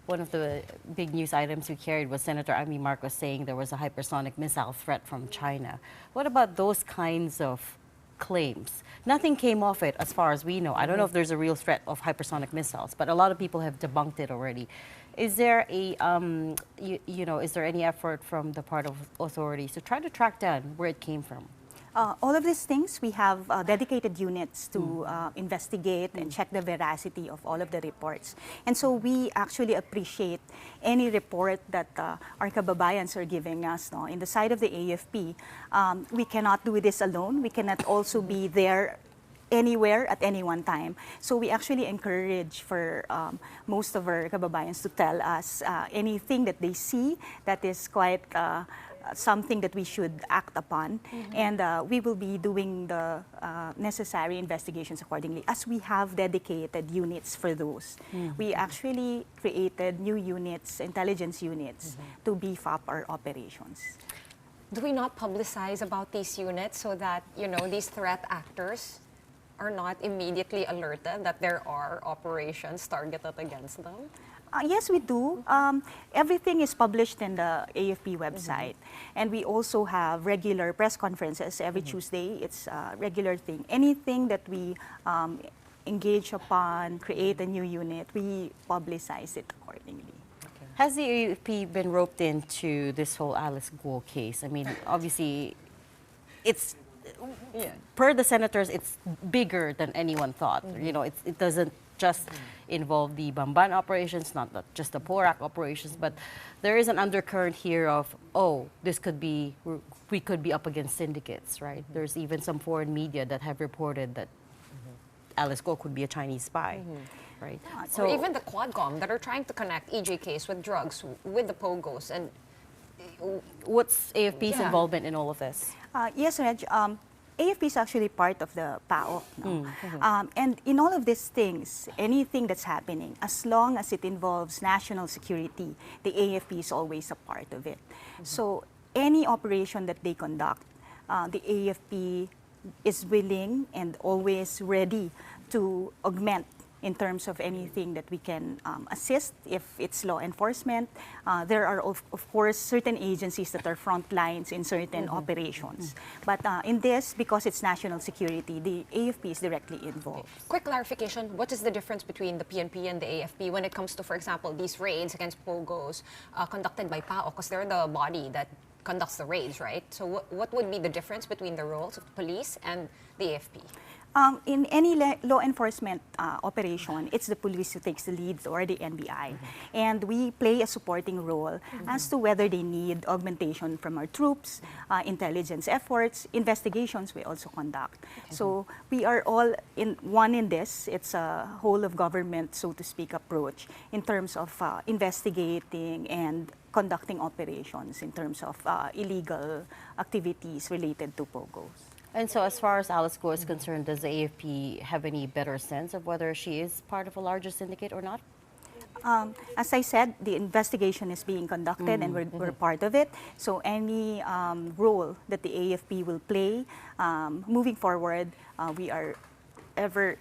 one of the big news items we carried was Senator Amy Marcos saying there was a hypersonic missile threat from China. What about those kinds of claims? Nothing came off it as far as we know. I don't know if there's a real threat of hypersonic missiles, but a lot of people have debunked it already. Is there a, is there any effort from the part of authorities to try to track down where it came from? All of these things, we have dedicated units to investigate and check the veracity of all of the reports. And so we actually appreciate any report that our kababayans are giving us. No? In the side of the AFP, we cannot do this alone. We cannot also be there anywhere at any one time. So we actually encourage for most of our kababayans to tell us anything that they see that is quite something that we should act upon, and we will be doing the necessary investigations accordingly, as we have dedicated units for those. We actually created new units, intelligence units, to beef up our operations. Do we not publicize about these units so that, these threat actors are not immediately alerted that there are operations targeted against them? Yes, we do. Everything is published in the AFP website. And we also have regular press conferences every Tuesday. It's a regular thing. Anything that we engage upon, create a new unit, we publicize it accordingly. Has the AFP been roped into this whole Alice Guo case? I mean, obviously, it's, per the senators, it's bigger than anyone thought. It doesn't just involve the Bamban operations, not just the PORAC operations, but there is an undercurrent here of, we could be up against syndicates, right? There's even some foreign media that have reported that Alice Guo could be a Chinese spy, right? Or even the Quadcom that are trying to connect EJKs with drugs, with the POGOs. And what's AFP's involvement in all of this? Yes, Reg. AFP is actually part of the PAO. No? And in all of these things, anything that's happening, as long as it involves national security, the AFP is always a part of it. So any operation that they conduct, the AFP is willing and always ready to augment in terms of anything that we can assist if it's law enforcement. There are, of course, certain agencies that are front lines in certain operations. But in this, because it's national security, the AFP is directly involved. Quick clarification, what is the difference between the PNP and the AFP when it comes to, for example, these raids against POGOs conducted by PAO? Because they're the body that conducts the raids, right? So what would be the difference between the roles of the police and the AFP? In any law enforcement operation, it's the police who takes the lead or the NBI. And we play a supporting role as to whether they need augmentation from our troops, intelligence efforts, investigations we also conduct. So we are all one in this. It's a whole of government, so to speak, approach in terms of investigating and conducting operations in terms of illegal activities related to POGOs. And so as far as Alice Guo is concerned, does the AFP have any better sense of whether she is part of a larger syndicate or not? As I said, the investigation is being conducted and we're part of it. So any role that the AFP will play moving forward, we are ever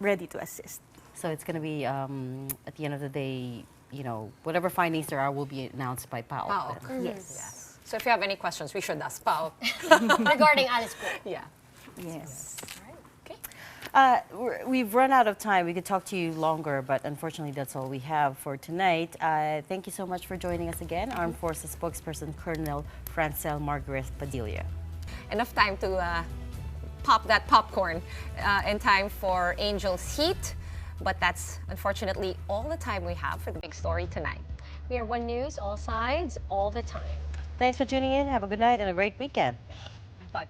ready to assist. So it's going to be, at the end of the day, you know, whatever findings there are will be announced by PAO. PAO. Yes. So if you have any questions, we should ask PAO. Regarding Alice Guo. Yeah. Yes. We've run out of time. We could talk to you longer, but unfortunately that's all we have for tonight. Thank you so much for joining us again. Armed Forces spokesperson Colonel Francel Margaret Padilla. Enough time to pop that popcorn in time for Angel's Heat. But that's unfortunately all the time we have for the big story tonight. We are One News, all sides, all the time. Thanks for tuning in. Have a good night and a great weekend. Bye.